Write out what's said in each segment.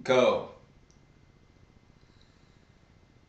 Go.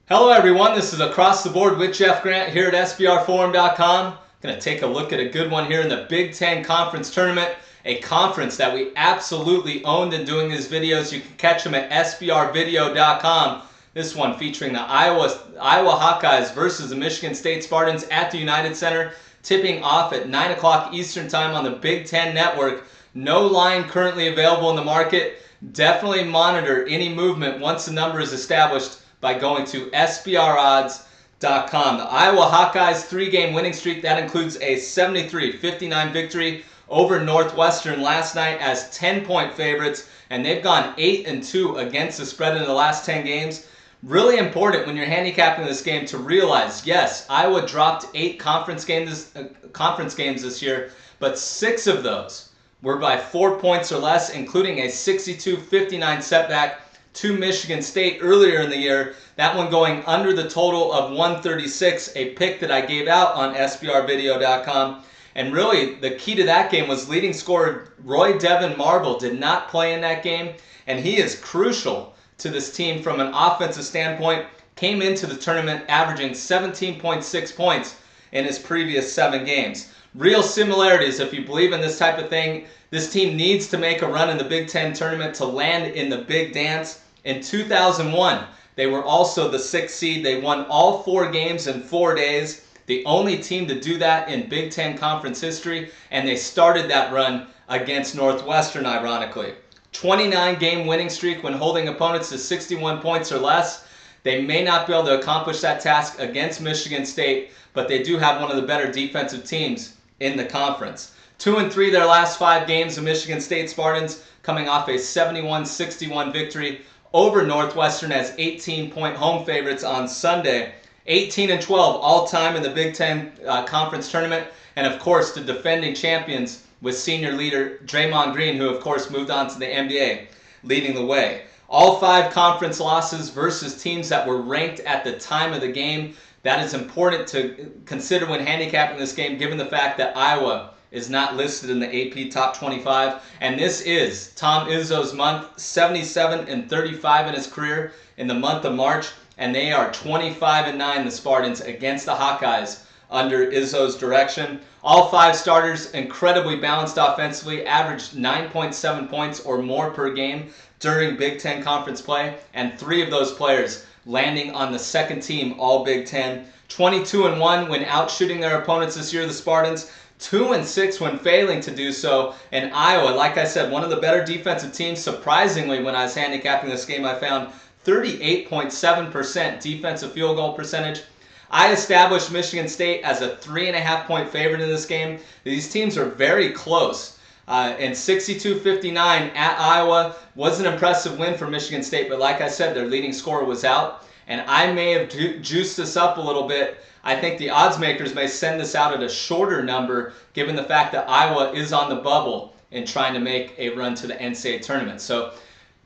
Hello everyone, this is Across the Board with Jeff Grant here at SBRforum.com. Going to take a look at a good one here in the Big Ten Conference Tournament, a conference that we absolutely owned in doing these videos. You can catch them at SBRvideo.com. This one featuring the Iowa Hawkeyes versus the Michigan State Spartans at the United Center, tipping off at 9 o'clock Eastern Time on the Big Ten Network. No line currently available in the market. Definitely monitor any movement once the number is established by going to SBRodds.com. The Iowa Hawkeyes three-game winning streak, that includes a 73-59 victory over Northwestern last night as 10-point favorites, and they've gone 8-2 against the spread in the last 10 games. Really important when you're handicapping this game to realize, yes, Iowa dropped 8 conference games this year, but 6 of those were by 4 points or less, including a 62-59 setback to Michigan State earlier in the year. That one going under the total of 136, a pick that I gave out on SBRvideo.com. And really, the key to that game was leading scorer Roy Devin Marble did not play in that game, and he is crucial to this team from an offensive standpoint. Came into the tournament averaging 17.6 points in his previous 7 games. Real similarities, if you believe in this type of thing. This team needs to make a run in the Big Ten tournament to land in the Big Dance. In 2001, they were also the 6th seed. They won all 4 games in 4 days. The only team to do that in Big Ten Conference history, and they started that run against Northwestern, ironically. 29-game winning streak when holding opponents to 61 points or less. They may not be able to accomplish that task against Michigan State, but they do have one of the better defensive teams in the conference. 2-3 their last 5 games, the Michigan State Spartans coming off a 71-61 victory over Northwestern as 18-point home favorites on Sunday. 18-12 all-time in the Big Ten Conference Tournament, and of course the defending champions with senior leader Draymond Green, who of course moved on to the NBA, leading the way. All 5 conference losses versus teams that were ranked at the time of the game. That is important to consider when handicapping this game, given the fact that Iowa is not listed in the AP Top 25. And this is Tom Izzo's month, 77-35 in his career in the month of March. And they are 25-9, the Spartans, against the Hawkeyes under Izzo's direction. All 5 starters incredibly balanced offensively, averaged 9.7 points or more per game during Big Ten Conference play. And 3 of those players landing on the second team All Big Ten. 22-1 when outshooting their opponents this year, the Spartans. 2-6 when failing to do so. And Iowa, like I said, one of the better defensive teams. Surprisingly, when I was handicapping this game, I found 38.7% defensive field goal percentage. I established Michigan State as a 3.5-point favorite in this game. These teams are very close. And 62-59 at Iowa was an impressive win for Michigan State, but like I said, their leading scorer was out. And I may have juiced this up a little bit. I think the odds makers may send this out at a shorter number, given the fact that Iowa is on the bubble and trying to make a run to the NCAA tournament. So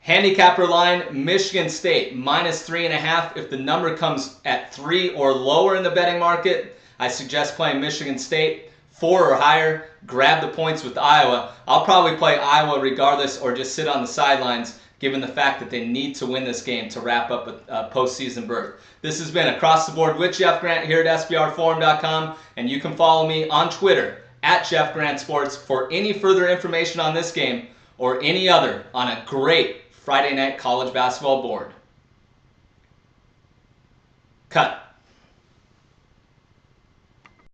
handicapper line, Michigan State minus 3.5. If the number comes at 3 or lower in the betting market, I suggest playing Michigan State. 4 or higher, grab the points with Iowa. I'll probably play Iowa regardless, or just sit on the sidelines, given the fact that they need to win this game to wrap up a postseason berth. This has been Across the Board with Jeff Grant here at SBRforum.com, and you can follow me on Twitter at Jeff Grant Sports for any further information on this game or any other on a great Friday night college basketball board. Cut.